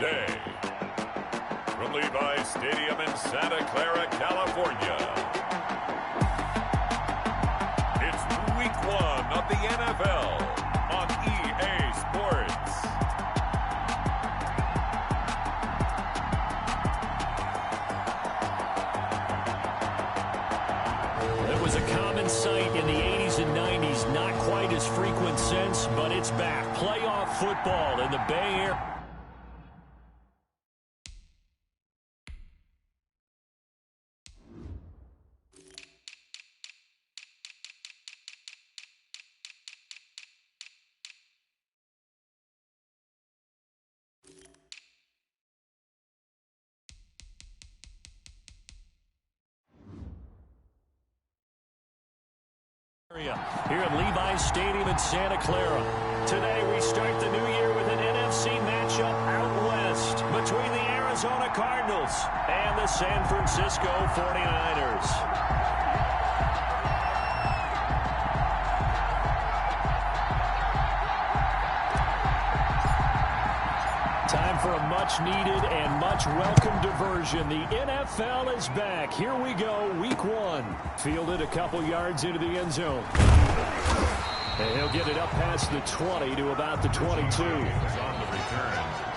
today. From Levi's Stadium in Santa Clara, California, it's Week 1 of the NFL on EA Sports. It was a common sight in the 80s and 90s, not quite as frequent since, but it's back. Playoff football in the Bay Area. Here at Levi's Stadium in Santa Clara. Today we start the new year with an NFC matchup out west between the Arizona Cardinals and the San Francisco 49ers. Time for a much-needed and much-welcome diversion. The NFL is back. Here we go, Week 1. Fielded a couple yards into the end zone. And he'll get it up past the 20 to about the 22.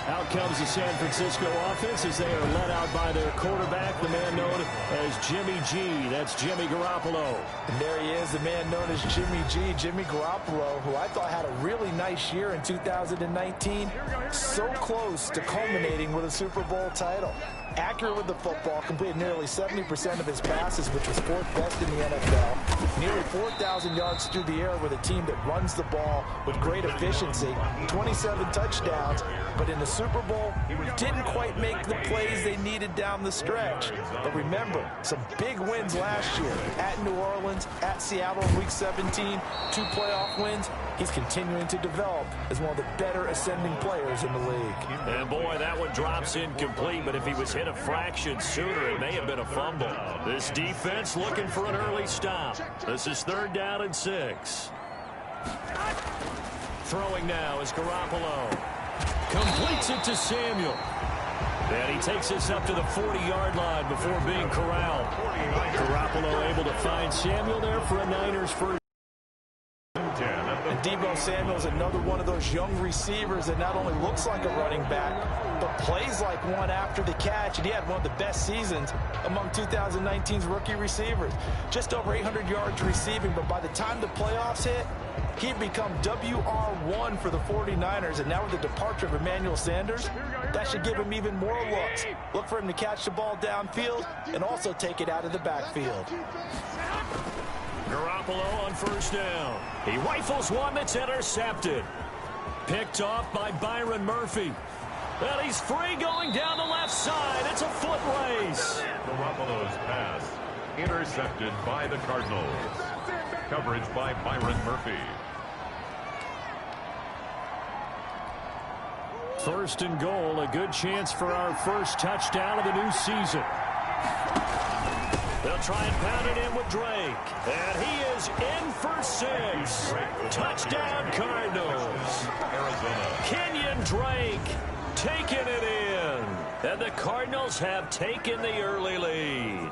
Out comes the San Francisco offense as they are led out by their quarterback, the man known as Jimmy G. That's Jimmy Garoppolo. And there he is, the man known as Jimmy G, Jimmy Garoppolo, who I thought had a really nice year in 2019. So close to culminating with a Super Bowl title. Accurate with the football, completed nearly 70% of his passes, which was 4th best in the NFL. Nearly 4,000 yards through the air with a team that runs the ball with great efficiency. 27 touchdowns, but in the Super Bowl, didn't quite make the plays they needed down the stretch. But remember, some big wins last year. At New Orleans, at Seattle in Week 17, 2 playoff wins. He's continuing to develop as one of the better ascending players in the league. And boy, that one drops incomplete, but if he was hit a fraction sooner, it may have been a fumble. This defense looking for an early stop. This is 3rd down and 6. Throwing now is Garoppolo. Completes it to Samuel. And he takes us up to the 40-yard line before being corralled. Garoppolo able to find Samuel there for a Niners first. And Deebo Samuel's another one of those young receivers that not only looks like a running back, but plays like one after the catch. And he had one of the best seasons among 2019's rookie receivers. Just over 800 yards receiving, but by the time the playoffs hit, he'd become WR1 for the 49ers. And now with the departure of Emmanuel Sanders, that should give him even more looks. Look for him to catch the ball downfield and also take it out of the backfield. Garoppolo on 1st down. He rifles one that's intercepted. Picked off by Byron Murphy. And he's free going down the left side. It's a foot race. Garoppolo's pass intercepted by the Cardinals. Coverage by Byron Murphy. 1st and goal, a good chance for our first touchdown of the new season. They'll try and pound it in with Drake. And he is in for 6. Touchdown, Cardinals. Kenyon Drake taking it in. And the Cardinals have taken the early lead.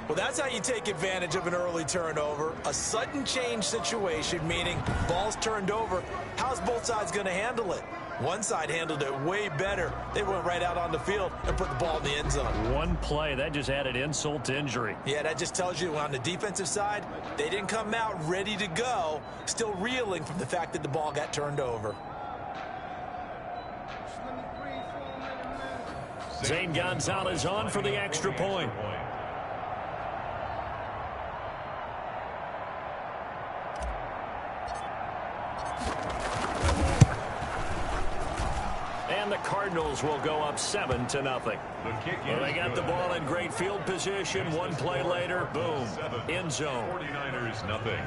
Well, that's how you take advantage of an early turnover. A sudden change situation, meaning ball's turned over. How's both sides going to handle it? One side handled it way better. They went right out on the field and put the ball in the end zone. One play, that just added insult to injury. Yeah, that just tells you on the defensive side, they didn't come out ready to go, still reeling from the fact that the ball got turned over. Zane Gonzalez on for the extra point. And the Cardinals will go up 7-0. Well, they got the ball in great field position. One play later, boom, end zone. 49ers nothing.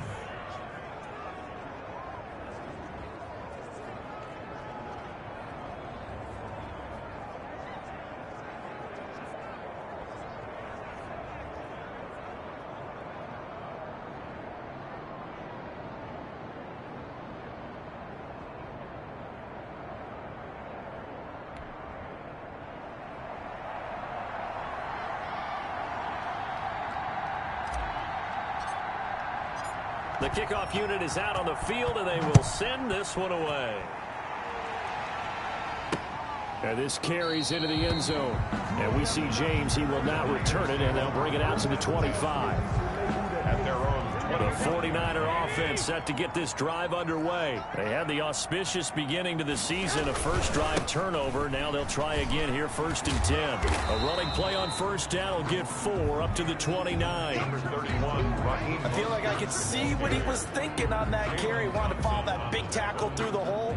The kickoff unit is out on the field, and they will send this one away. And this carries into the end zone. And we see James. He will not return it, and they'll bring it out to the 25. At their own 20. The 49er offense set to get this drive underway. They had the auspicious beginning to the season, a first drive turnover. Now they'll try again here, 1st and 10. A running play on first down will get 4 up to the 29. Number 31, Raheem. I feel like I could see what he was thinking on that carry. Wanted to follow that big tackle through the hole.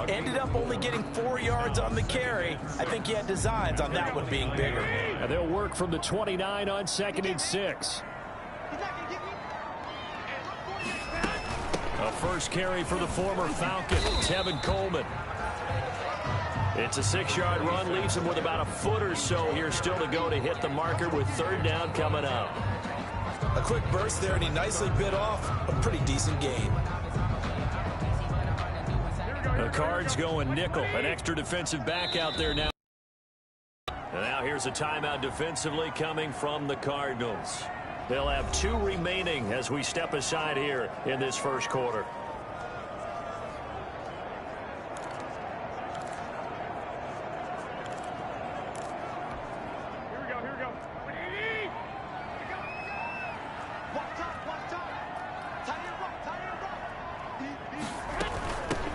Ended up only getting 4 yards on the carry. I think he had designs on that one being bigger. And they'll work from the 29 on 2nd and 6. A first carry for the former Falcon, Tevin Coleman. It's a 6-yard run, leaves him with about a foot or so here still to go to hit the marker with 3rd down coming up. A quick burst there, and he nicely bit off a pretty decent gain. The Cards going nickel, an extra defensive back out there now. And now here's a timeout defensively coming from the Cardinals. They'll have 2 remaining as we step aside here in this first quarter.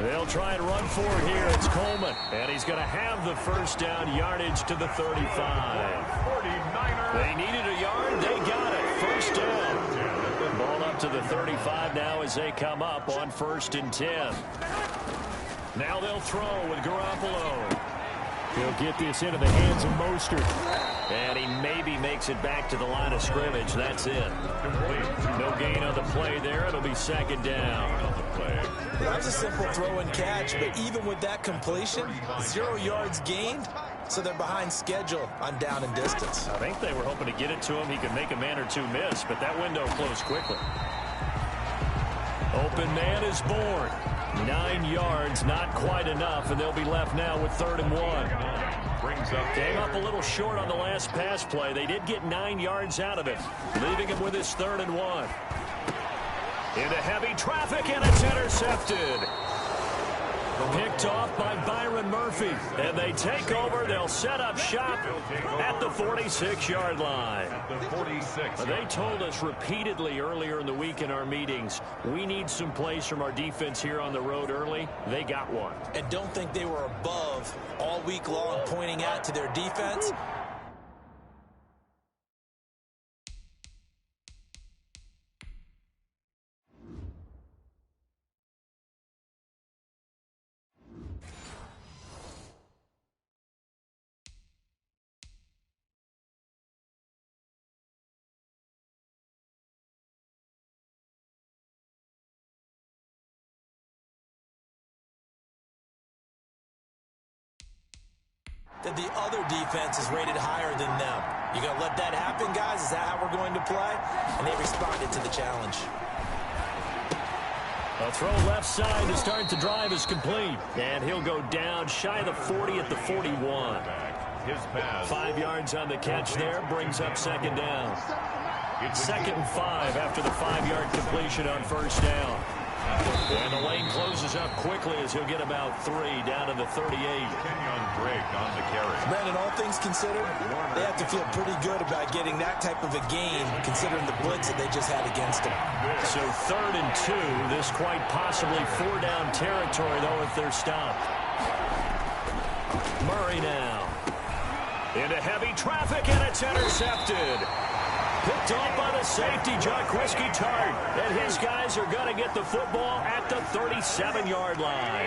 They'll try and run for it here. It's Coleman. And he's going to have the first down, yardage to the 35. 49er. They needed a yard. They got it. First down. Ball up to the 35 now as they come up on 1st and 10. Now they'll throw with Garoppolo. He'll get this into the hands of Mostert. And he maybe makes it back to the line of scrimmage. That's it. No gain on the play there. It'll be 2nd down. That was a simple throw and catch, but even with that completion, 0 yards gained, so they're behind schedule on down and distance. I think they were hoping to get it to him. He could make a man or 2 miss, but that window closed quickly. Open man is born. 9 yards, not quite enough, and they'll be left now with 3rd and 1. Came up a little short on the last pass play. They did get 9 yards out of it, leaving him with his 3rd and 1. Into heavy traffic, and it's intercepted. Picked off by Byron Murphy. And they take over. They'll set up shop at the 46-yard line. They told us repeatedly earlier in the week in our meetings, we need some plays from our defense here on the road early. They got one. And don't think they were above all week long pointing out to their defense. That the other defense is rated higher than them. You gonna let that happen, guys? Is that how we're going to play? And they responded to the challenge. A throw left side to start the drive is complete. And he'll go down shy of the 40 at the 41. 5 yards on the catch there, brings up 2nd down. 2nd and 5 after the 5-yard completion on first down. And the lane closes up quickly as he'll get about 3 down to the 38. Kenyon Drake on the carry. Brandon, all things considered, they have to feel pretty good about getting that type of a gain, considering the blitz that they just had against them. So 3rd and 2, this quite possibly 4-down territory, though, if they're stopped. Murray now. Into heavy traffic, and it's intercepted. Picked off by the safety, Jaquiski Tart. And his guys are going to get the football at the 37-yard line.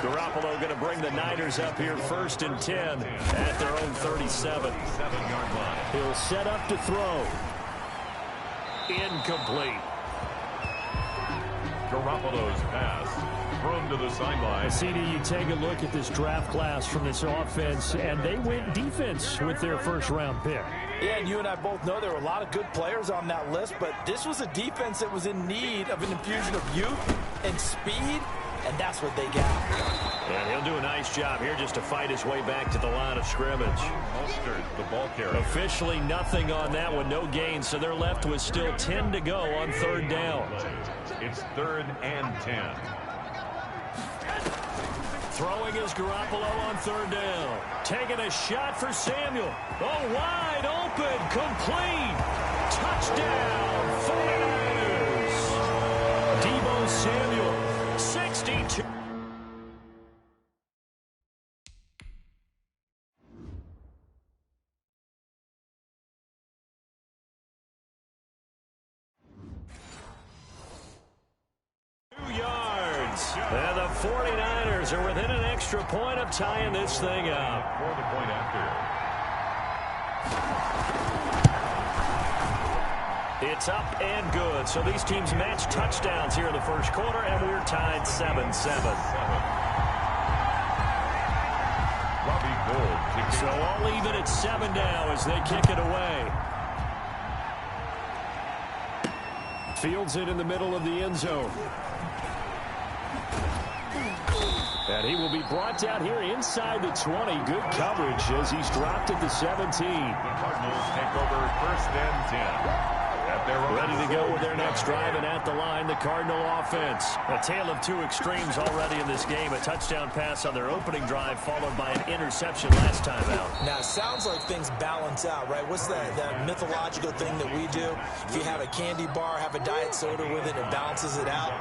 Garoppolo going to bring the Niners up here 1st and 10 at their own 37-yard line. He'll set up to throw. Incomplete. Garoppolo's pass thrown to the sideline. CD, you take a look at this draft class from this offense, and they went defense with their first-round pick. Yeah, and you and I both know there were a lot of good players on that list, but this was a defense that was in need of an infusion of youth and speed and that's what they got. And he'll do a nice job here just to fight his way back to the line of scrimmage. Mostert, the ball carrier. Officially nothing on that one, no gain, so they're left with still 10 to go on third down. It's 3rd and 10. Throwing is Garoppolo on third down. Taking a shot for Samuel. Oh, wide open, complete. Touchdown, 49ers. Deebo Samuel, 62. And the 49ers are within an extra point of tying this thing up. For the point after. It's up and good. So these teams match touchdowns here in the first quarter, and we're tied 7-7. Robbie Gould. So all even at 7 now as they kick it away. Fields it in the middle of the end zone. And he will be brought down here inside the 20. Good coverage as he's dropped at the 17. The Cardinals take over 1st and 10. Ready to go with their next drive, and at the line, the Cardinal offense. A tale of two extremes already in this game. A touchdown pass on their opening drive, followed by an interception last time out. Now, it sounds like things balance out, right? What's that mythological thing that we do? If you have a candy bar, have a diet soda with it, it balances it out.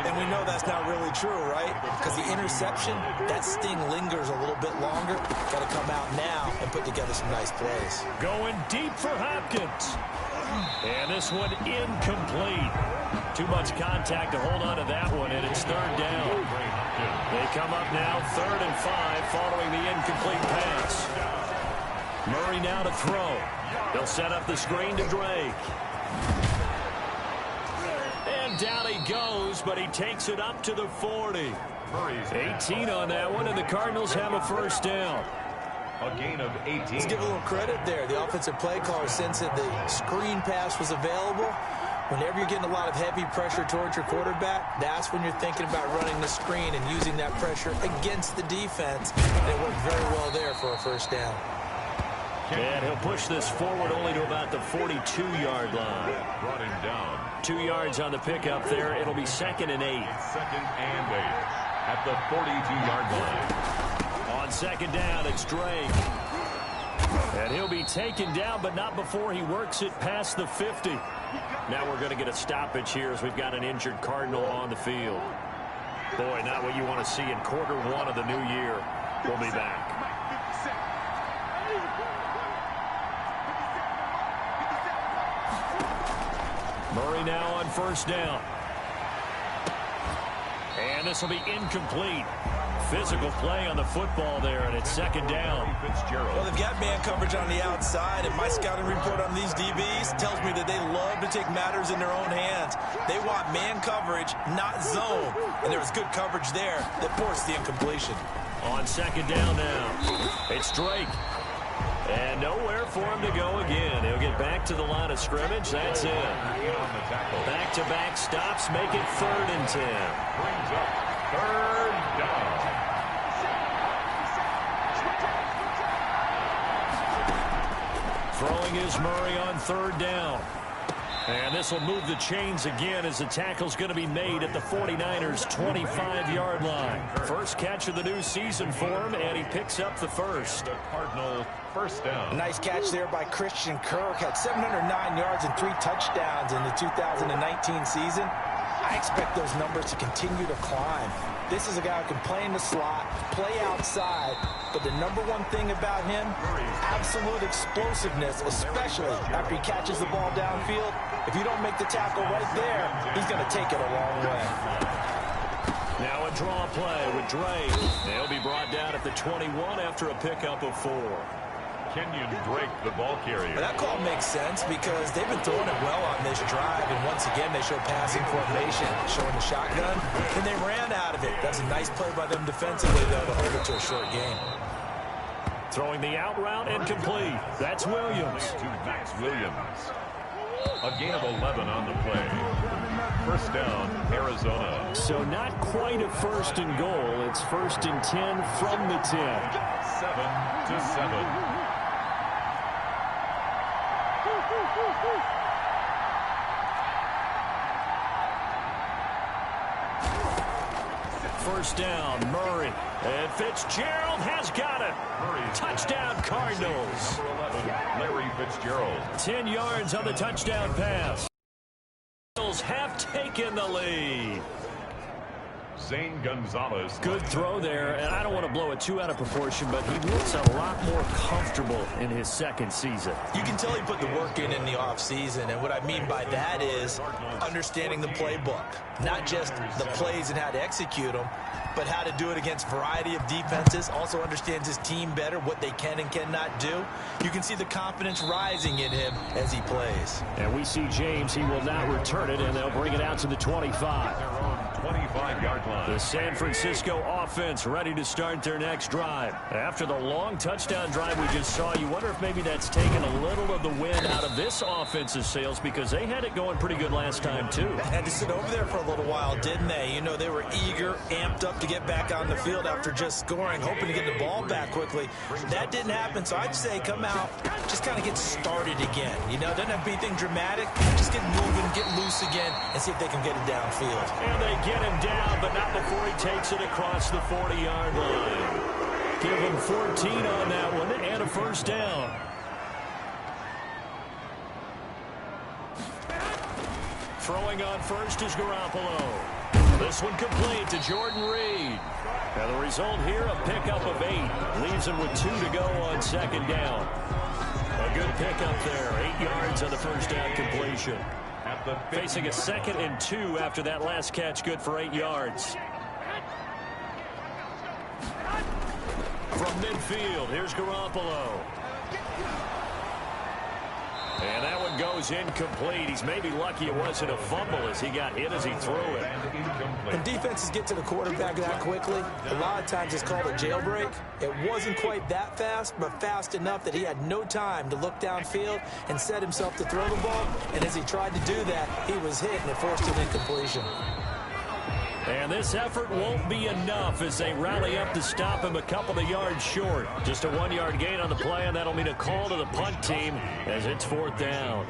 And we know that's not really true, right? Because the interception, that sting lingers a little bit longer. Got to come out now and put together some nice plays. Going deep for Hopkins. And this one incomplete. Too much contact to hold on to that one, and it's 3rd down. They come up now 3rd and 5 following the incomplete pass. Murray now to throw. They'll set up the screen to Drake. And down he goes, but he takes it up to the 40. 18 on that one, and the Cardinals have a 1st down. A gain of 18. Let's give a little credit there. The offensive play caller sensed that the screen pass was available. Whenever you're getting a lot of heavy pressure towards your quarterback, that's when you're thinking about running the screen and using that pressure against the defense. And it worked very well there for a 1st down. And he'll push this forward only to about the 42-yard line. Brought him down. 2 yards on the pickup there. It'll be 2nd and 8. 2nd and 8 at the 42-yard line. On 2nd down, it's Drake. And he'll be taken down, but not before he works it past the 50. Now we're going to get a stoppage here as we've got an injured Cardinal on the field. Boy, not what you want to see in quarter 1 of the new year. We'll be back. Murray now on 1st down. And this will be incomplete. Physical play on the football there, and it's 2nd down. Well, they've got man coverage on the outside, and my scouting report on these DBs tells me that they love to take matters in their own hands. They want man coverage, not zone. And there was good coverage there that forced the incompletion. On 2nd down now, it's Drake. And nowhere for him to go again. He'll get back to the line of scrimmage. That's it. Back-to-back stops make it 3rd and 10. Brings up 3rd down. Throwing is Murray on 3rd down. And this will move the chains again as the tackle's going to be made at the 49ers' 25-yard line. First catch of the new season for him, and he picks up the 1st. The Cardinal 1st down. Nice catch there by Christian Kirk. Had 709 yards and 3 touchdowns in the 2019 season. I expect those numbers to continue to climb. This is a guy who can play in the slot, play outside, but the #1 thing about him, absolute explosiveness, especially after he catches the ball downfield. If you don't make the tackle right there, he's going to take it a long way. Now a draw play with Drake. They'll be brought down at the 21 after a pickup of 4. Kenyon Drake, the ball carrier. That call makes sense because they've been throwing it well on this drive, and once again they show passing formation, showing the shotgun, and they ran out of it. That's a nice play by them defensively, though, to hold it to a short game. Throwing the out route and complete. That's Williams. To Max Williams. A gain of 11 on the play. First down, Arizona. So not quite a first and goal. It's first and 10 from the 10. 7-7. First down, Murray. And Fitzgerald has got it. Touchdown, Cardinals. Number 11, Larry Fitzgerald. 10 yards on the touchdown pass. Cardinals have taken the lead. Zane Gonzalez. Good throw there, and I don't want to blow it too out of proportion, but he looks a lot more comfortable in his second season. You can tell he put the work in the offseason, and what I mean by that is understanding the playbook. Not just the plays and how to execute them, but how to do it against a variety of defenses. Also understands his team better, what they can and cannot do. You can see the confidence rising in him as he plays. And we see James. He will not return it, and they'll bring it out to the 25. 25-yard line. The San Francisco offense ready to start their next drive. After the long touchdown drive we just saw, you wonder if maybe that's taken a little of the wind out of this offense's sails, because they had it going pretty good last time, too. Had to sit over there for a little while, didn't they? You know, they were eager, amped up to get back on the field after just scoring, hoping to get the ball back quickly. That didn't happen, so I'd say come out, just kind of get started again. You know, doesn't have to be anything dramatic. Just get moving, get loose again, and see if they can get it downfield. And they get him down, but not before he takes it across the 40-yard line. Give him 14 on that one and a first down. Throwing on first is Garoppolo. This one complete to Jordan Reed. And the result here, a pickup of 8. Leaves him with 2 to go on second down. A good pickup there. 8 yards on the first down completion. Facing a 2nd and 2 after that last catch, good for 8 yards. From midfield, here's Garoppolo. And that one goes incomplete. He's maybe lucky it wasn't a fumble as he got hit as he threw it. When defenses get to the quarterback that quickly, a lot of times it's called a jailbreak. It wasn't quite that fast, but fast enough that he had no time to look downfield and set himself to throw the ball. And as he tried to do that, he was hit and it forced an incompletion. And this effort won't be enough as they rally up to stop him a couple of yards short. Just a 1-yard gain on the play, and that'll mean a call to the punt team as it's 4th down.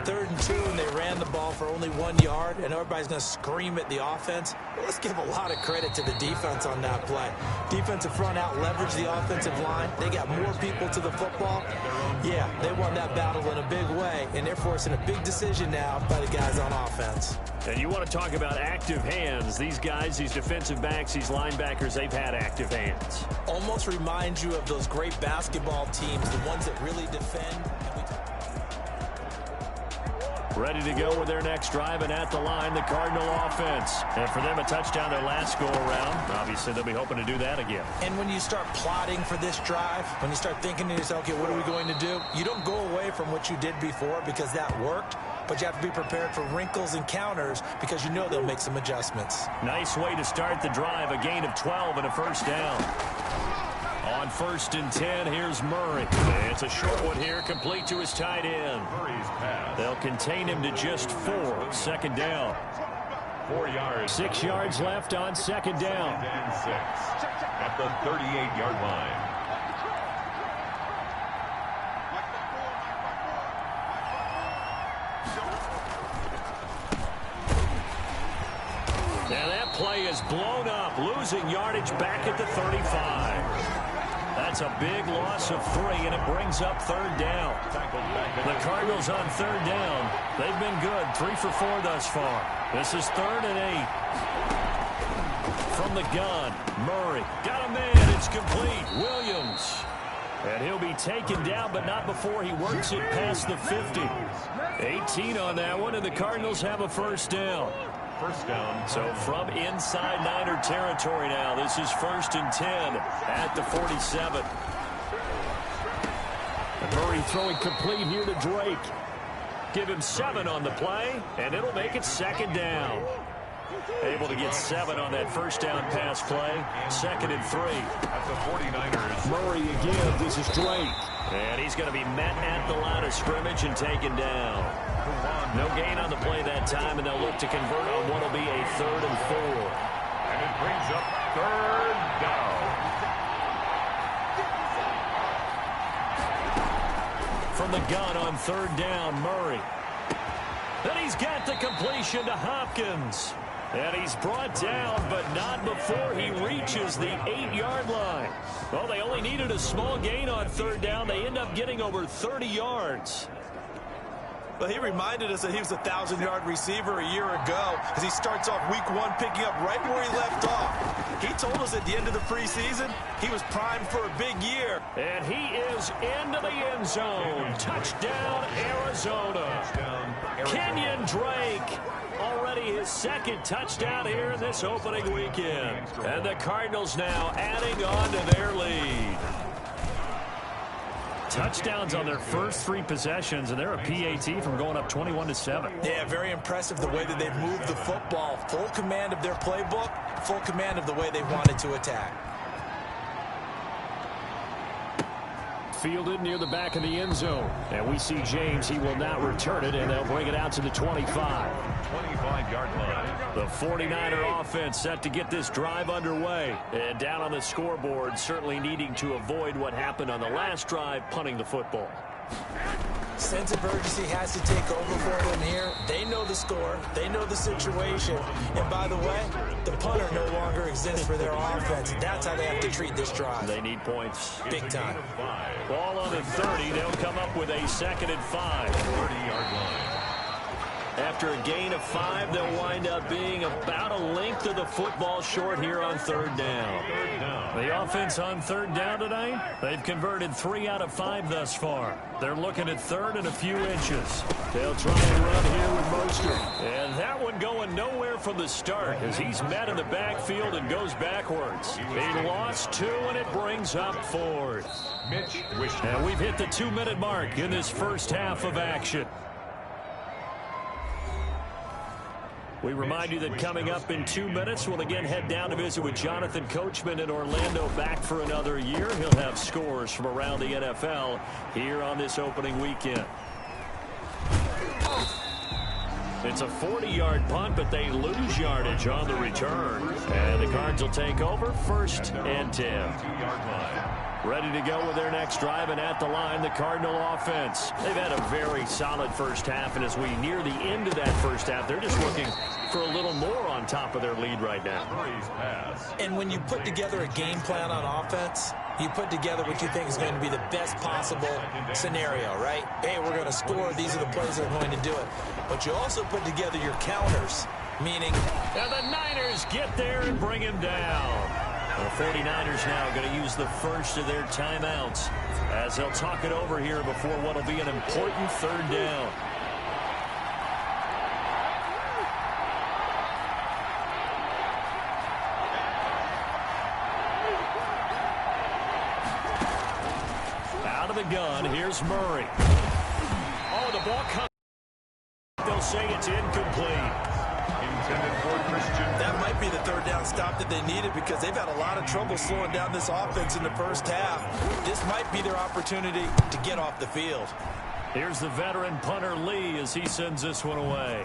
3rd and 2, and they ran the ball for only 1 yard, and everybody's going to scream at the offense. Well, let's give a lot of credit to the defense on that play. Defensive front out leveraged the offensive line. They got more people to the football. Yeah, they won that battle in a big way, and they're forcing a big decision now by the guys on offense. And you want to talk about active hands. These guys, these defensive backs, these linebackers, they've had active hands. Almost reminds you of those great basketball teams, the ones that really defend. Ready to go with their next drive, and at the line, the Cardinal offense. And for them, a touchdown their last go-around. Obviously, they'll be hoping to do that again. And when you start plotting for this drive, when you start thinking to yourself, okay, what are we going to do? You don't go away from what you did before because that worked, but you have to be prepared for wrinkles and counters because you know they'll make some adjustments. Nice way to start the drive, a gain of 12 and a first down. On 1st and 10, here's Murray. It's a short one here, complete to his tight end. Murray's pass. They'll contain him to just 4. 2nd down. 4 yards. 6 yards left on 2nd down. And 6 at the 38-yard line. And that play is blown up, losing yardage back at the 35. That's a big loss of 3, and it brings up 3rd down. The Cardinals on 3rd down. They've been good, 3 for 4 thus far. This is 3rd and 8. From the gun, Murray. Got a man, it's complete. Williams. And he'll be taken down, but not before he works it past the 50. 18 on that one, and the Cardinals have a first down. First down. So from inside Niner territory now, this is 1st and 10 at the 47. And Murray throwing complete here to Drake. Give him 7 on the play, and it'll make it 2nd down. Able to get 7 on that first down pass play. 2nd and 3. At the 49ers. Murray again. This is Drake. And he's going to be met at the line of scrimmage and taken down. No gain on the play that time, and they'll look to convert on what will be a 3rd and 4. And it brings up 3rd down. From the gun on 3rd down, Murray. Then he's got the completion to Hopkins. And he's brought down, but not before he reaches the 8-yard line. Well, they only needed a small gain on 3rd down. They end up getting over 30 yards. Well, he reminded us that he was a 1,000-yard receiver a year ago as he starts off week 1 picking up right where he left off. He told us at the end of the preseason he was primed for a big year. And he is into the end zone. Touchdown, Arizona. Kenyon Drake. Already his 2nd touchdown here in this opening weekend. And the Cardinals now adding on to their lead. Touchdowns on their first 3 possessions, and they're a PAT from going up 21-7. Yeah, very impressive the way that they've moved the football. Full command of their playbook, full command of the way they wanted to attack. Fielded near the back of the end zone. And we see James. He will not return it, and they'll bring it out to the 25. 25-yard line. The 49er offense set to get this drive underway. And down on the scoreboard, certainly needing to avoid what happened on the last drive, punting the football. Sense of urgency has to take over for them here. They know the score. They know the situation. And by the way, the punter no longer exists for their offense. That's how they have to treat this drive. They need points. Big time. Ball on the 30. They'll come up with a 2nd and 5. 30-yard line. After a gain of 5, they'll wind up being about a length of the football short here on 3rd down. The offense on 3rd down tonight, they've converted 3 out of 5 thus far. They're looking at 3rd and a few inches. They'll try and run here with Mostert. And that one going nowhere from the start as he's met in the backfield and goes backwards. He lost 2, and it brings up 4th. And we've hit the 2-minute mark in this first half of action. We remind you that coming up in 2 minutes, we'll again head down to visit with Jonathan Coachman in Orlando, back for another year. He'll have scores from around the NFL here on this opening weekend. It's a 40-yard punt, but they lose yardage on the return. And the Cards will take over 1st and 10. 2-yard line. Ready to go with their next drive, and at the line, the Cardinal offense. They've had a very solid first half, and as we near the end of that first half, they're just looking for a little more on top of their lead right now. And when you put together a game plan on offense, you put together what you think is going to be the best possible scenario, right? Hey, we're going to score. These are the plays that are going to do it. But you also put together your counters, meaning... And the Niners get there and bring him down. The 49ers now going to use the first of their timeouts as they'll talk it over here before what will be an important 3rd down. Out of the gun, here's Murray. Oh, the ball comes. They'll say it's incomplete. Intended for Christian. That might be the 3rd down stop that they needed because they've had a lot of trouble slowing down this offense in the first half. This might be their opportunity to get off the field. Here's the veteran punter Lee as he sends this one away.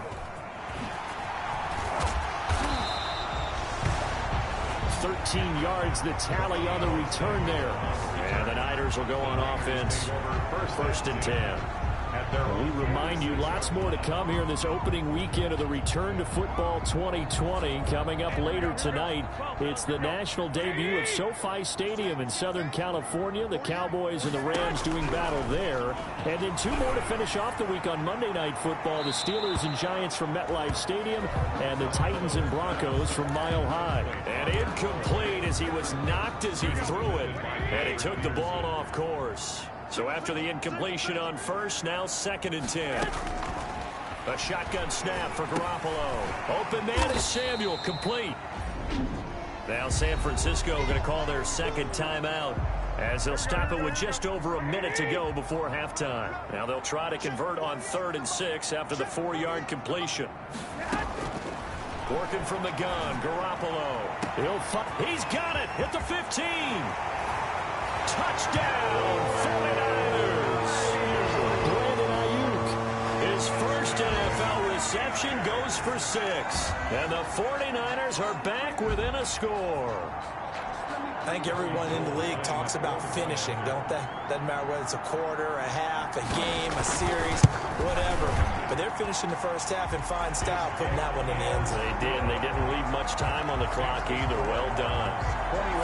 13 yards the tally on the return there. And the Niners will go on offense. 1st and 10. We remind you lots more to come here in this opening weekend of the Return to Football 2020. Coming up later tonight, it's the national debut of SoFi Stadium in Southern California. The Cowboys and the Rams doing battle there. And then 2 more to finish off the week on Monday Night Football. The Steelers and Giants from MetLife Stadium and the Titans and Broncos from Mile High. And incomplete as he was knocked as he threw it. And it took the ball off course. So after the incompletion on first, now 2nd and 10. A shotgun snap for Garoppolo. Open man is Samuel, complete. Now San Francisco going to call their 2nd timeout as they'll stop it with just over a minute to go before halftime. Now they'll try to convert on 3rd and 6 after the 4-yard completion. Working from the gun, Garoppolo. He's got it at the 15. Touchdown, 49ers. Brandon Ayuk, his first NFL reception goes for 6. And the 49ers are back within a score. I think everyone in the league talks about finishing, don't they? Doesn't matter whether it's a quarter, a half, a game, a series, whatever. But they're finishing the first half in fine style, putting that one in the end zone. They did, and they didn't leave much time on the clock either. Well done.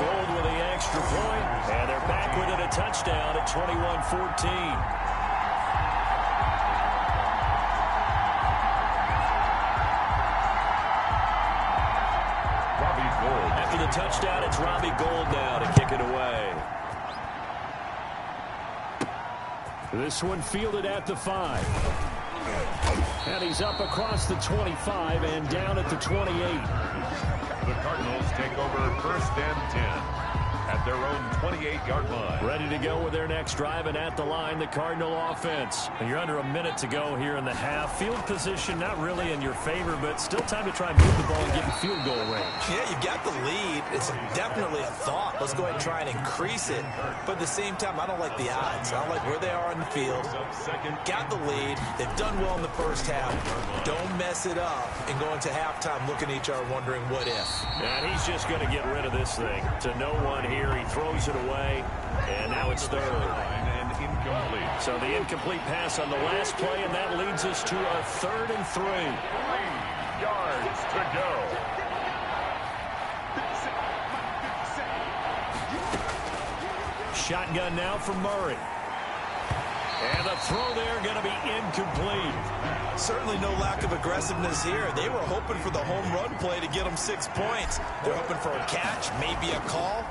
Gold with the extra point, and they're back within a touchdown at 21-14. After the touchdown, it's Robbie Gould now to kick it away. This one fielded at the 5. And he's up across the 25 and down at the 28. The Cardinals take over 1st and 10 at their own 28-yard line. Ready to go with their next drive, and at the line, the Cardinal offense. And you're under a minute to go here in the half. Field position not really in your favor, but still time to try and move the ball and get in field goal range. Yeah, you've got the lead. It's definitely a thought. Let's go ahead and try and increase it. But at the same time, I don't like the odds. I don't like where they are on the field. Got the lead. They've done well in the first half. Don't mess it up and go into halftime looking at each other wondering what if. And he's just going to get rid of this thing to no one here. He throws it away, and now it's 3rd. And incomplete. So the incomplete pass on the last play, and that leads us to a 3rd and 3. 3 yards to go. Shotgun now for Murray. And the throw there going to be incomplete. Certainly no lack of aggressiveness here. They were hoping for the home run play to get them 6 points. They're hoping for a catch, maybe a call.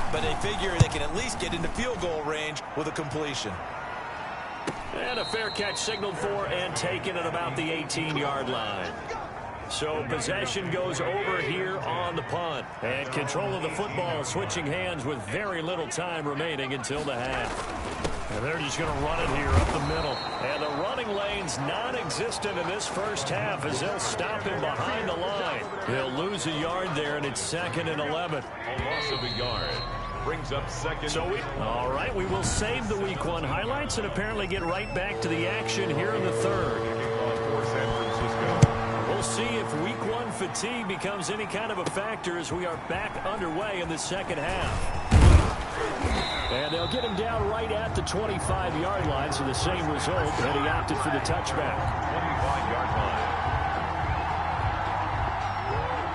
But they figure they can at least get into field goal range with a completion. And a fair catch signaled for and taken at about the 18-yard line. So possession goes over here on the punt. And control of the football switching hands with very little time remaining until the half. And they're just going to run it here up the middle. And the running lane's non-existent in this first half as they'll stop him behind the line. They'll lose a yard there, and it's 2nd and 11. A loss of a yard. Brings up 2nd. All right, we will save the Week 1 highlights and apparently get right back to the action here in the 3rd. For San Francisco. We'll see if Week 1 fatigue becomes any kind of a factor as we are back underway in the second half. And they'll get him down right at the 25-yard line, so the same result, and he opted for the touchback. 25-yard line.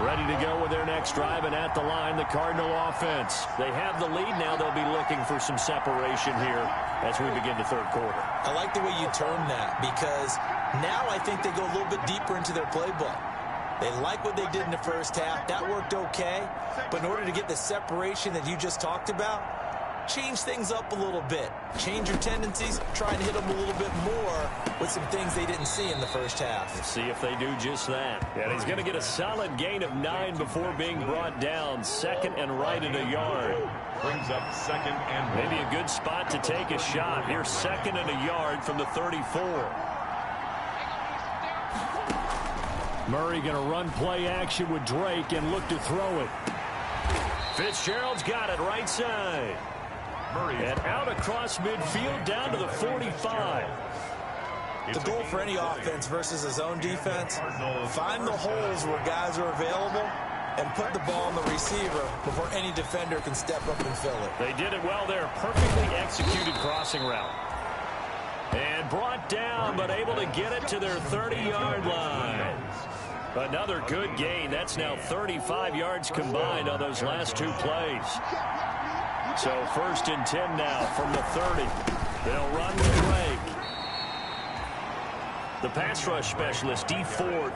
Ready to go with their next drive, and at the line, the Cardinal offense. They have the lead now. They'll be looking for some separation here as we begin the 3rd quarter. I like the way you term that because now I think they go a little bit deeper into their playbook. They like what they did in the first half. That worked okay. But in order to get the separation that you just talked about, change things up a little bit. Change your tendencies. Try and hit them a little bit more with some things they didn't see in the first half. Let's see if they do just that. And he's going to get a solid gain of 9 before being brought down. 2nd and right at a yard. Brings up 2nd and maybe a good spot to take a shot. Here's 2nd and a yard from the 34. Murray going to run play action with Drake and look to throw it. Fitzgerald's got it right side. Murray. And out across midfield down to the 45. The goal for any offense versus a zone defense, find the holes where guys are available and put the ball on the receiver before any defender can step up and fill it. They did it well there. Perfectly executed crossing route. And brought down, but able to get it to their 30-yard line. Another good gain. That's now 35 yards combined on those last 2 plays. So 1st and 10 now from the 30. They'll run with Drake. The pass rush specialist, D. Ford.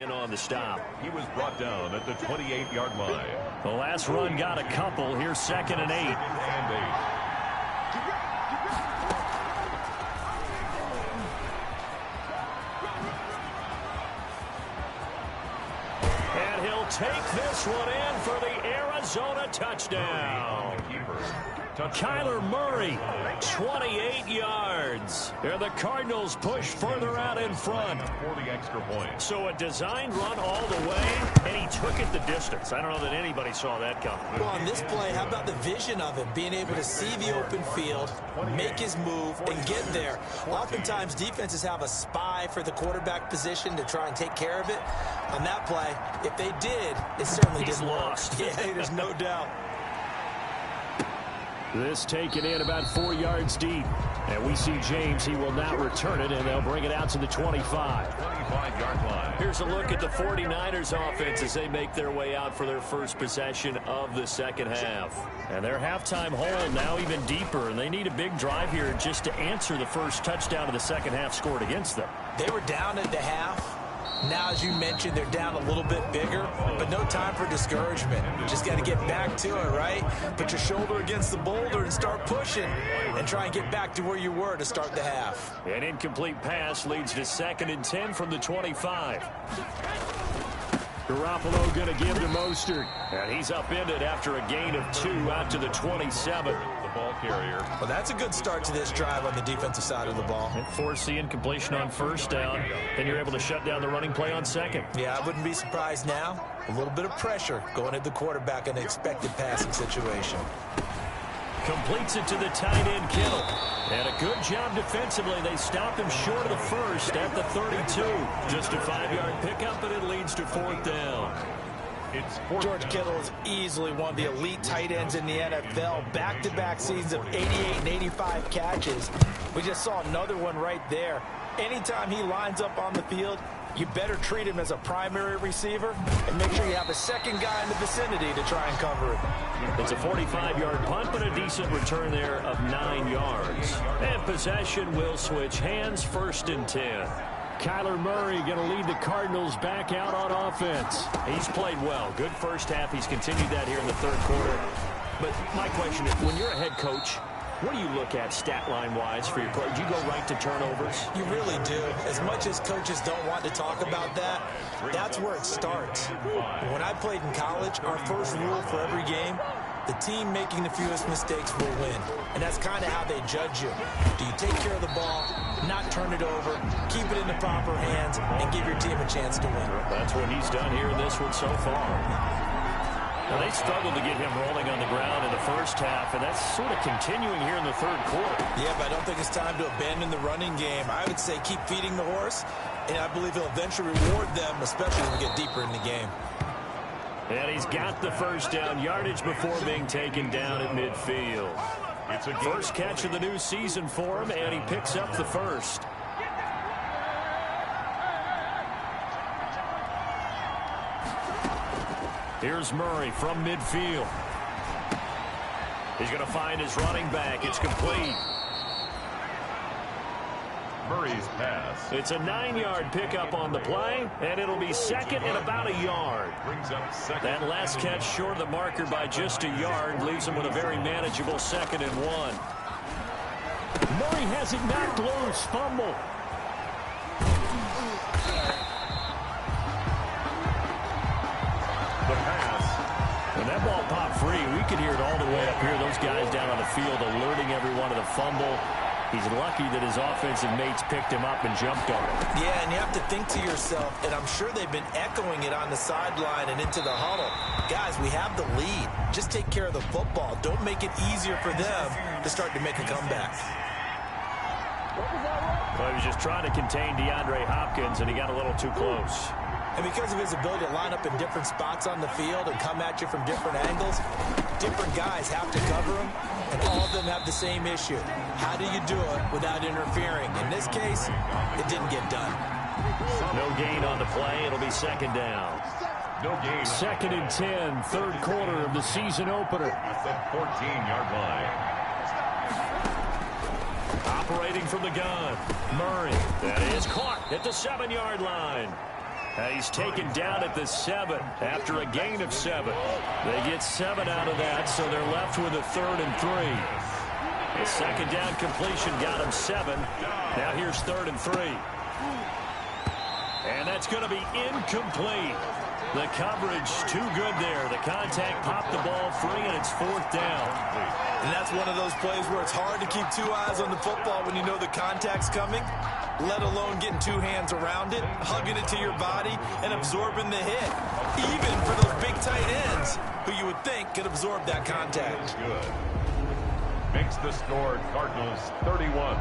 on the stop. He was brought down at the 28-yard line. The last run got a couple. Here's 2nd and 8. And he'll take this one in for the Arizona touchdown. Kyler Murray, 28 yards. And the Cardinals push further out in front. For the extra point. So a designed run all the way, and he took it the distance. I don't know that anybody saw that coming. Well, on this play, how about the vision of him, being able to see the open field, make his move, and get there. Oftentimes, defenses have a spy for the quarterback position to try and take care of it. On that play, if they did, it certainly didn't work. Yeah, there's no doubt. This taken in about 4 yards deep. And we see James. He will not return it, and they'll bring it out to the 25. 25-yard line. Here's a look at the 49ers offense as they make their way out for their first possession of the second half. And their halftime hole now even deeper, and they need a big drive here just to answer the first touchdown of the second half scored against them. They were down at the half. Now, as you mentioned, they're down a little bit bigger, but no time for discouragement. Just got to get back to it, right? Put your shoulder against the boulder and start pushing and try and get back to where you were to start the half. An incomplete pass leads to 2nd and 10 from the 25. Garoppolo going to give to Mostert, and he's upended after a gain of 2 out to the 27. Ball carrier. Well, that's a good start to this drive on the defensive side of the ball. Force the incompletion on first down, and you're able to shut down the running play on second. Yeah, I wouldn't be surprised now. A little bit of pressure going at the quarterback in an expected passing situation. Completes it to the tight end, Kittle. And a good job defensively. They stopped him short of the first at the 32. Just a 5-yard pickup, and it leads to 4th down. George Kittle is easily one of the elite tight ends in the NFL. Back-to-back seasons of 88 and 85 catches. We just saw another one right there. Anytime he lines up on the field, you better treat him as a primary receiver and make sure you have a second guy in the vicinity to try and cover it. It's a 45-yard punt, but a decent return there of 9 yards. And possession will switch hands, 1st and 10. Kyler Murray going to lead the Cardinals back out on offense. He's played well. Good first half. He's continued that here in the 3rd quarter. But my question is, when you're a head coach, what do you look at stat line-wise for your play? Do you go right to turnovers? You really do. As much as coaches don't want to talk about that, that's where it starts. When I played in college, our first rule for every game, the team making the fewest mistakes will win. And that's kind of how they judge you. Do you take care of the ball, not turn it over, keep it in the proper hands, and give your team a chance to win? That's what he's done here in this one so far. Now, they struggled to get him rolling on the ground in the first half, and that's sort of continuing here in the 3rd quarter. Yeah, but I don't think it's time to abandon the running game. I would say keep feeding the horse, and I believe he'll eventually reward them, especially when we get deeper in the game. And he's got the first down yardage before being taken down at midfield. It's a first catch of the new season for him, and he picks up the first. Here's Murray from midfield. He's going to find his running back. It's complete. Murray's pass. It's a 9-yard pickup on the play, and it'll be 2nd and about a yard. Brings up 2nd. That last catch short of the marker by just a yard leaves him with a very manageable 2nd and 1. Murray has it knocked loose. Fumble. The pass. When that ball popped free, we could hear it all the way up here. Those guys down on the field alerting everyone to the fumble. He's lucky that his offensive mates picked him up and jumped on him. Yeah, and you have to think to yourself, and I'm sure they've been echoing it on the sideline and into the huddle. Guys, we have the lead. Just take care of the football. Don't make it easier for them to start to make a comeback. Well, he was just trying to contain DeAndre Hopkins, and he got a little too close. And because of his ability to line up in different spots on the field and come at you from different angles, different guys have to cover him, and all of them have the same issue. How do you do it without interfering? In this case, it didn't get done. No gain on the play. It'll be 2nd down. No gain. 2nd and 10, 3rd quarter of the season opener. At the 14-yard line. Operating from the gun, Murray. That is caught at the 7-yard line. He's taken down at the 7 after a gain of 7. They get 7 out of that, so they're left with a 3rd and 3. The second down completion got him 7. Now here's 3rd and 3. And that's going to be incomplete. The coverage too good there. The contact popped the ball free, and it's 4th down. And that's one of those plays where it's hard to keep 2 eyes on the football when you know the contact's coming, let alone getting 2 hands around it, hugging it to your body, and absorbing the hit. Even for those big tight ends, who you would think could absorb that contact. Good. Makes the score Cardinals 31.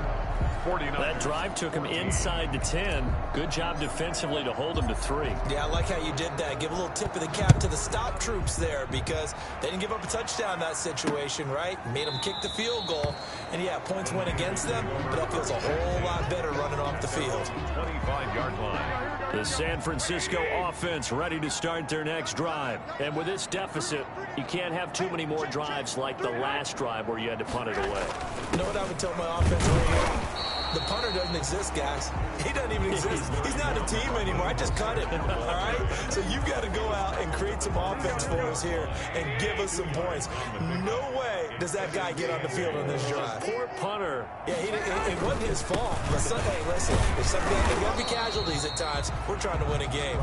49. That drive took him inside the 10. Good job defensively to hold him to 3. Yeah, I like how you did that. Give a little tip of the cap to the stop troops there because they didn't give up a touchdown in that situation, right? Made them kick the field goal. And, yeah, points went against them, but that feels a whole lot better running off the field. 25-yard line. The San Francisco offense ready to start their next drive. And with this deficit, you can't have too many more drives like the last drive where you had to punt it away. You know what I would tell my offense right here? The punter doesn't exist, guys. He doesn't even exist. He's not a team anymore. I just cut him, all right? So you've got to go out and create some offense for us here and give us some points. No way does that guy get on the field on this drive. Poor punter. Yeah, it wasn't his fault. But hey, listen, there's going to be casualties at times. We're trying to win a game.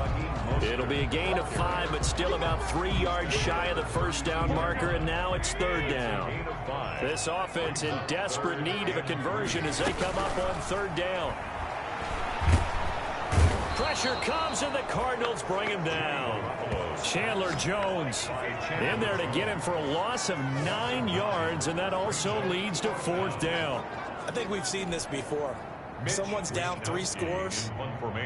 It'll be a gain of 5, but still about 3 yards shy of the first down marker, and now it's 3rd down. This offense in desperate need of a conversion as they come up on 3rd down. Pressure comes, and the Cardinals bring him down. Chandler Jones in there to get him for a loss of 9 yards, and that also leads to 4th down. I think we've seen this before. Someone's down 3 scores.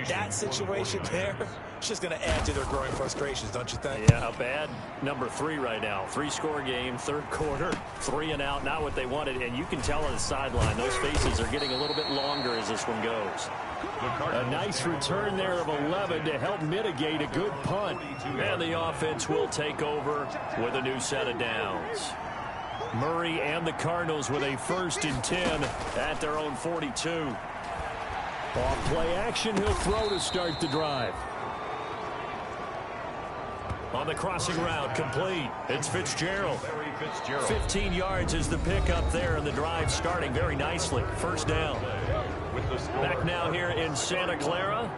That situation there, it's just going to add to their growing frustrations, don't you think? Yeah, a bad number 3 right now. 3-score game, 3rd quarter, 3 and out, not what they wanted. And you can tell on the sideline, those faces are getting a little bit longer as this one goes. A nice return there of 11 to help mitigate a good punt. And the offense will take over with a new set of downs. Murray and the Cardinals with a 1st and 10 at their own 42. Off play action, he'll throw to start the drive. On the crossing route, complete. It's Fitzgerald. 15 yards is the pickup there, and the drive starting very nicely. 1st down. Back now here in Santa Clara.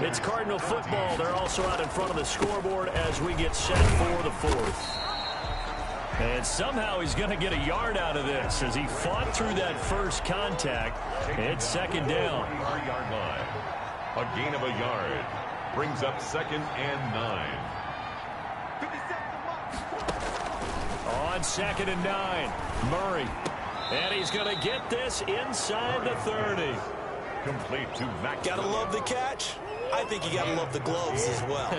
It's Cardinal football. They're also out in front of the scoreboard as we get set for the 4th. And somehow he's going to get a yard out of this as he fought through that first contact. It's 2nd down. A gain of a yard brings up 2nd and 9. On 2nd and 9, Murray. And he's going to get this inside the 30. Complete to Mac. Gotta love the catch. I think you gotta love the gloves as well.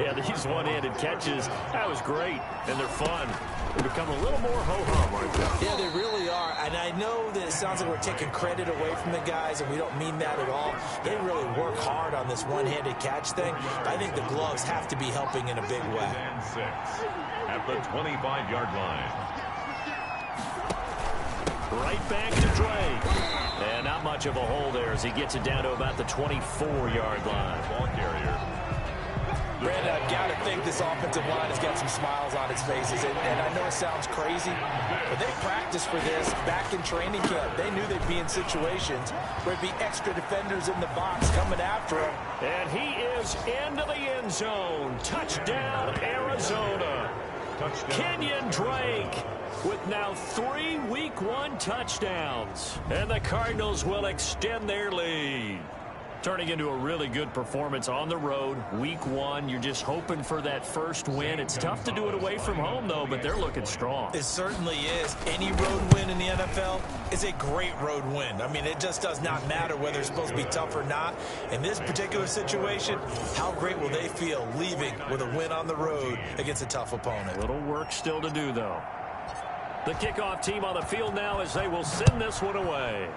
Yeah, these one-handed catches, that was great, and they're fun. They become a little more ho-hum, aren't they? Yeah, they really are. And I know that it sounds like we're taking credit away from the guys, and we don't mean that at all. They really work hard on this one-handed catch thing. But I think the gloves have to be helping in a big way. And 6 at the 25-yard line. Right back to Drake. And not much of a hole there as he gets it down to about the 24-yard line. Ball carrier. Brandon, I've got to think this offensive line has got some smiles on its faces. And I know it sounds crazy, but they practiced for this back in training camp. They knew they'd be in situations where there'd be extra defenders in the box coming after him. And he is into the end zone. Touchdown, Arizona. Touchdown. Kenyon Drake with now 3 Week 1 touchdowns. And the Cardinals will extend their lead. Turning into a really good performance on the road. Week 1, you're just hoping for that first win. It's tough to do it away from home, though, but they're looking strong. It certainly is. Any road win in the NFL is a great road win. I mean, it just does not matter whether it's supposed to be tough or not. In this particular situation, how great will they feel leaving with a win on the road against a tough opponent? A little work still to do, though. The kickoff team on the field now as they will send this one away.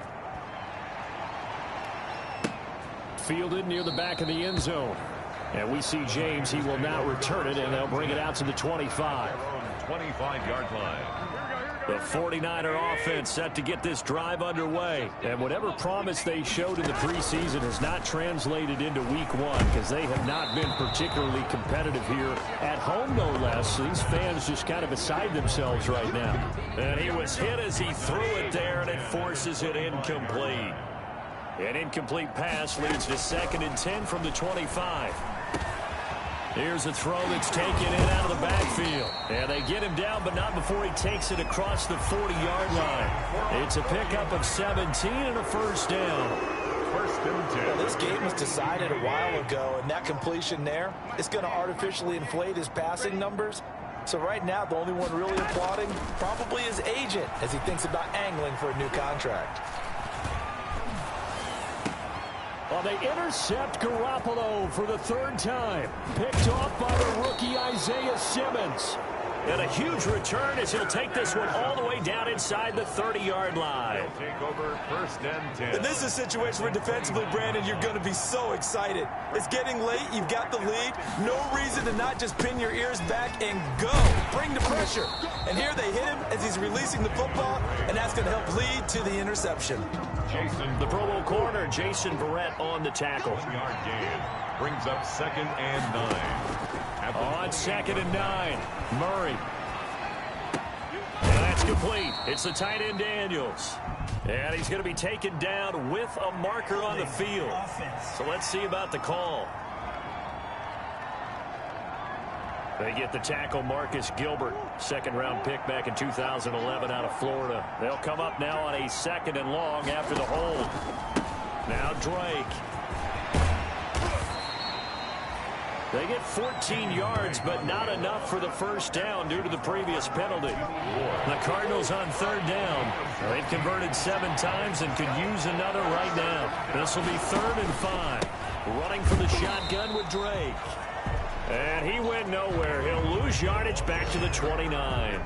Fielded near the back of the end zone. And we see James. He will now return it, and they'll bring it out to the 25. 25-yard line. The 49er offense set to get this drive underway. And whatever promise they showed in the preseason has not translated into week one because they have not been particularly competitive here at home, no less. These fans just kind of beside themselves right now. And he was hit as he threw it there, and it forces it incomplete. An incomplete pass leads to 2nd and 10 from the 25. Here's a throw that's taken in out of the backfield. And they get him down, but not before he takes it across the 40-yard line. It's a pickup of 17 and a first down. First and 10. Well, this game was decided a while ago, and that completion there is going to artificially inflate his passing numbers. So right now, the only one really applauding probably his agent as he thinks about angling for a new contract. Well, they intercept Garoppolo for the 3rd time. Picked off by the rookie Isaiah Simmons. And a huge return as he'll take this one all the way down inside the 30-yard line. He'll take over 1st and 10. And this is a situation where defensively, Brandon, you're going to be so excited. It's getting late. You've got the lead. No reason to not just pin your ears back and go. Bring the pressure. And here they hit him as he's releasing the football, and that's going to help lead to the interception. The Pro Bowl corner, Jason Verrett, on the tackle. Yard gain brings up 2nd and 9. On 2nd and 9, Murray. And that's complete. It's the tight end Daniels. And he's going to be taken down with a marker on the field. So let's see about the call. They get the tackle, Marcus Gilbert, 2nd-round pick back in 2011 out of Florida. They'll come up now on a 2nd and long after the hold. Now Drake. They get 14 yards, but not enough for the first down due to the previous penalty. The Cardinals on 3rd down. They've converted 7 times and could use another right now. This will be 3rd and 5. Running for the shotgun with Drake. And he went nowhere. He'll lose yardage back to the 29.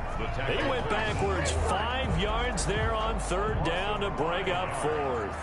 He went backwards 5 yards there on 3rd down to bring up 4th.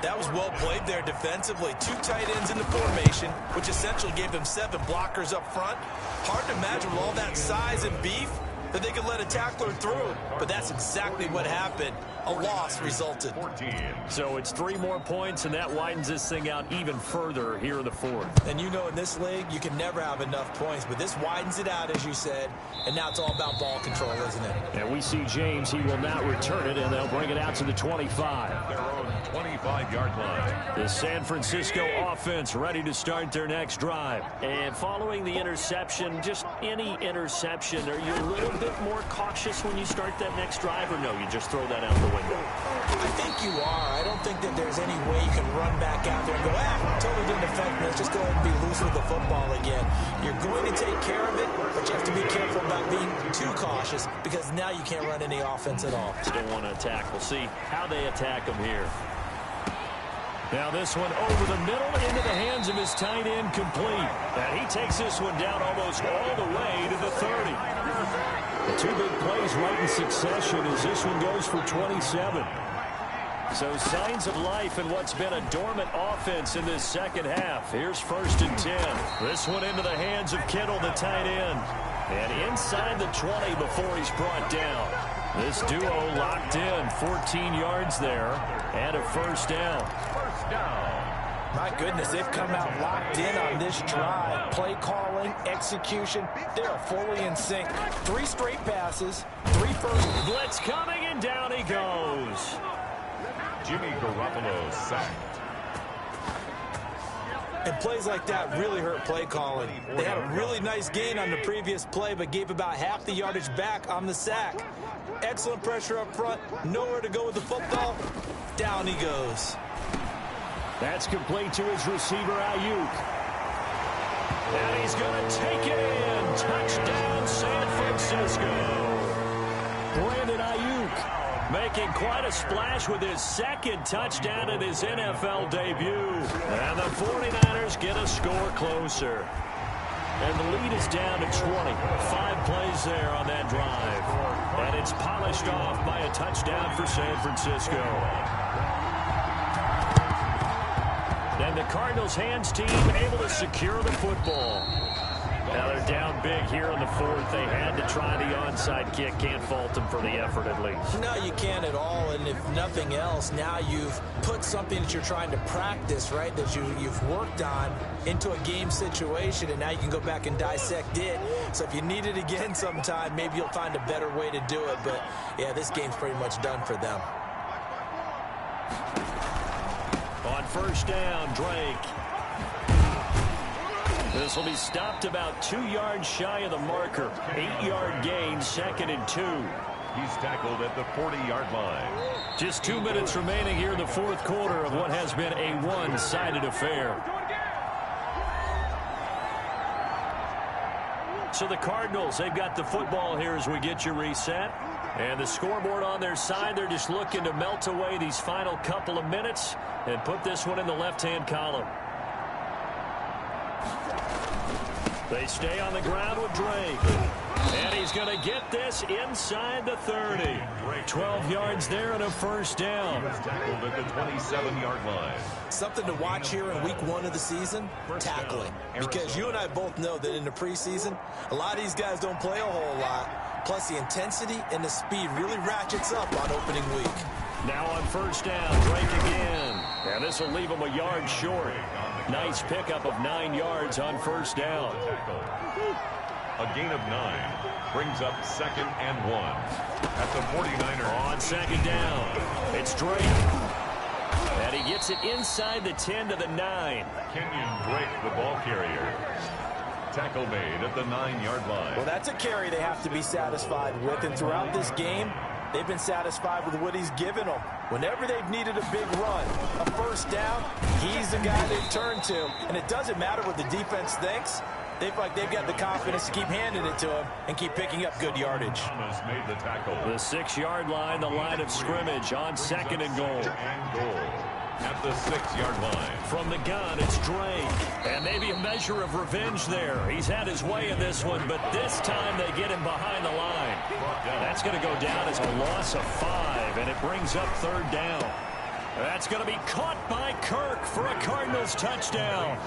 That was well played there defensively. 2 tight ends in the formation, which essentially gave them 7 blockers up front. Hard to imagine with all that size and beef that they could let a tackler through. But that's exactly what happened. A loss resulted. 14. So it's 3 more points, and that widens this thing out even further here in the 4th. And you know in this league, you can never have enough points. But this widens it out, as you said. And now it's all about ball control, isn't it? And we see James. He will not return it, and they'll bring it out to the 25. Their own 25-yard line. The San Francisco offense ready to start their next drive. And following the interception, just any interception, are you a little bit more cautious when you start that next drive, or no, you just throw that out the window? I think you are. I don't think that there's any way you can run back out there and go, totally didn't affect me. Let's just go ahead and be loose with the football again. You're going to take care of it, but you have to be careful about being too cautious because now you can't run any offense at all. Still want to attack. We'll see how they attack them here. Now this one over the middle into the hands of his tight end, complete. And he takes this one down almost all the way to the 30. The 2 big plays right in succession as this one goes for 27. So signs of life in what's been a dormant offense in this second half. Here's 1st and 10. This one into the hands of Kittle, the tight end. And inside the 20 before he's brought down. This duo locked in, 14 yards there, and a first down. First down. My goodness, they've come out locked in on this drive. Play calling, execution, they are fully in sync. 3 straight passes, 3 first. Blitz coming, and down he goes. Jimmy Garoppolo sacked. And plays like that really hurt play calling. They had a really nice gain on the previous play, but gave about half the yardage back on the sack. Excellent pressure up front, nowhere to go with the football. Down he goes. That's complete to his receiver, Ayuk. And he's going to take it in. Touchdown, San Francisco. Brandon Ayuk making quite a splash with his 2nd touchdown in his NFL debut. And the 49ers get a score closer. And the lead is down to 20. 5 plays there on that drive. And it's polished off by a touchdown for San Francisco. And the Cardinals' hands team able to secure the football. Now they're down big here in the fourth. They had to try the onside kick. Can't fault them for the effort at least. No, you can't at all. And if nothing else, now you've put something that you're trying to practice, right, that you've worked on into a game situation, and now you can go back and dissect it. So if you need it again sometime, maybe you'll find a better way to do it. But, yeah, this game's pretty much done for them. On first down, Drake. This will be stopped about 2 yards shy of the marker. 8-yard gain, 2nd and 2. He's tackled at the 40-yard line. Just 2 minutes remaining here in the fourth quarter of what has been a one-sided affair. So the Cardinals, they've got the football here as we get you reset. And the scoreboard on their side, they're just looking to melt away these final couple of minutes and put this one in the left-hand column. They stay on the ground with Drake. And he's going to get this inside the 30. 12 yards there and a first down. He was tackled at the 27-yard line. Something to watch here in week 1 of the season, tackling. Because you and I both know that in the preseason, a lot of these guys don't play a whole lot. Plus, the intensity and the speed really ratchets up on opening week. Now on first down, Drake again. And this will leave him a yard short. Nice pickup of 9 yards on first down. A gain of 9 brings up 2nd and 1 at the 49ers. On second down, it's Drake. And he gets it inside the 10 to the 9. Kenyon Drake, the ball carrier. Tackle made at the 9-yard line. Well, that's a carry they have to be satisfied with. And throughout this game, they've been satisfied with what he's given them. Whenever they've needed a big run, a first down, he's the guy they've turned to. And it doesn't matter what the defense thinks. They've got the confidence to keep handing it to him and keep picking up good yardage. Thomas made the tackle. The 6-yard line, the line of scrimmage on 2nd and goal. At the 6-yard line. From the gun, it's Drake. And maybe a measure of revenge there. He's had his way in this one, but this time they get him behind the line. That's going to go down as a loss of 5, and it brings up 3rd down. That's going to be caught by Kirk for a Cardinals touchdown.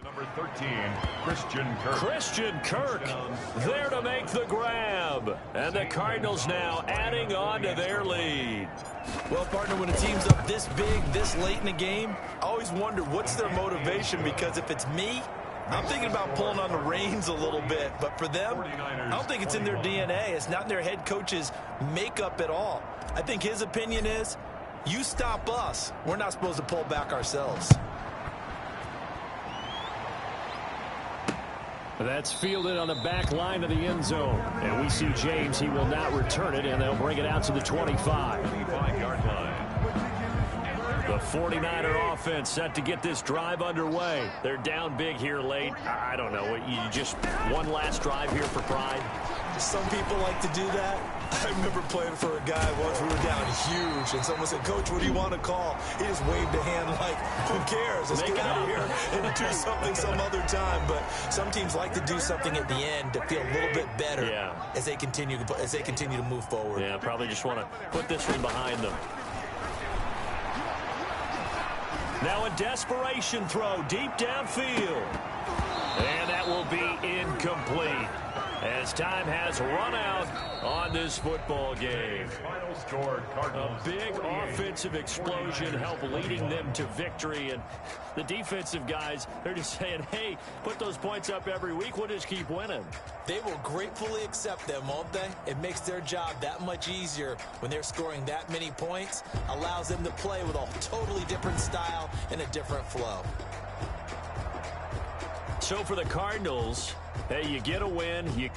Number 13, Christian Kirk. Christian Kirk there to make the grab. And the Cardinals now adding on to their lead. Well, partner, when a team's up this big, this late in the game, I always wonder what's their motivation, because if it's me, I'm thinking about pulling on the reins a little bit. But for them, I don't think it's in their DNA. It's not in their head coach's makeup at all. I think his opinion is, you stop us, we're not supposed to pull back ourselves. That's fielded on the back line of the end zone. And we see James. He will not return it, and they'll bring it out to the 25. 25-yard line. The 49er offense set to get this drive underway. They're down big here late. I don't know. You just one last drive here for pride? Some people like to do that. I remember playing for a guy once. We were down huge, and someone said, "Coach, what do you want to call?" He just waved a hand like, who cares? Let's get out of here and do something some other time. But some teams like to do something at the end to feel a little bit better as they continue to move forward. Yeah, probably just want to put this one behind them. Now a desperation throw deep downfield. And that will be incomplete, as time has run out on this football game. Final score, Cardinals. A big offensive explosion helped leading them to victory. And the defensive guys, they're just saying, hey, put those points up every week. We'll just keep winning. They will gratefully accept them, won't they? It makes their job that much easier when they're scoring that many points. Allows them to play with a totally different style and a different flow. So for the Cardinals, hey, you get a win, you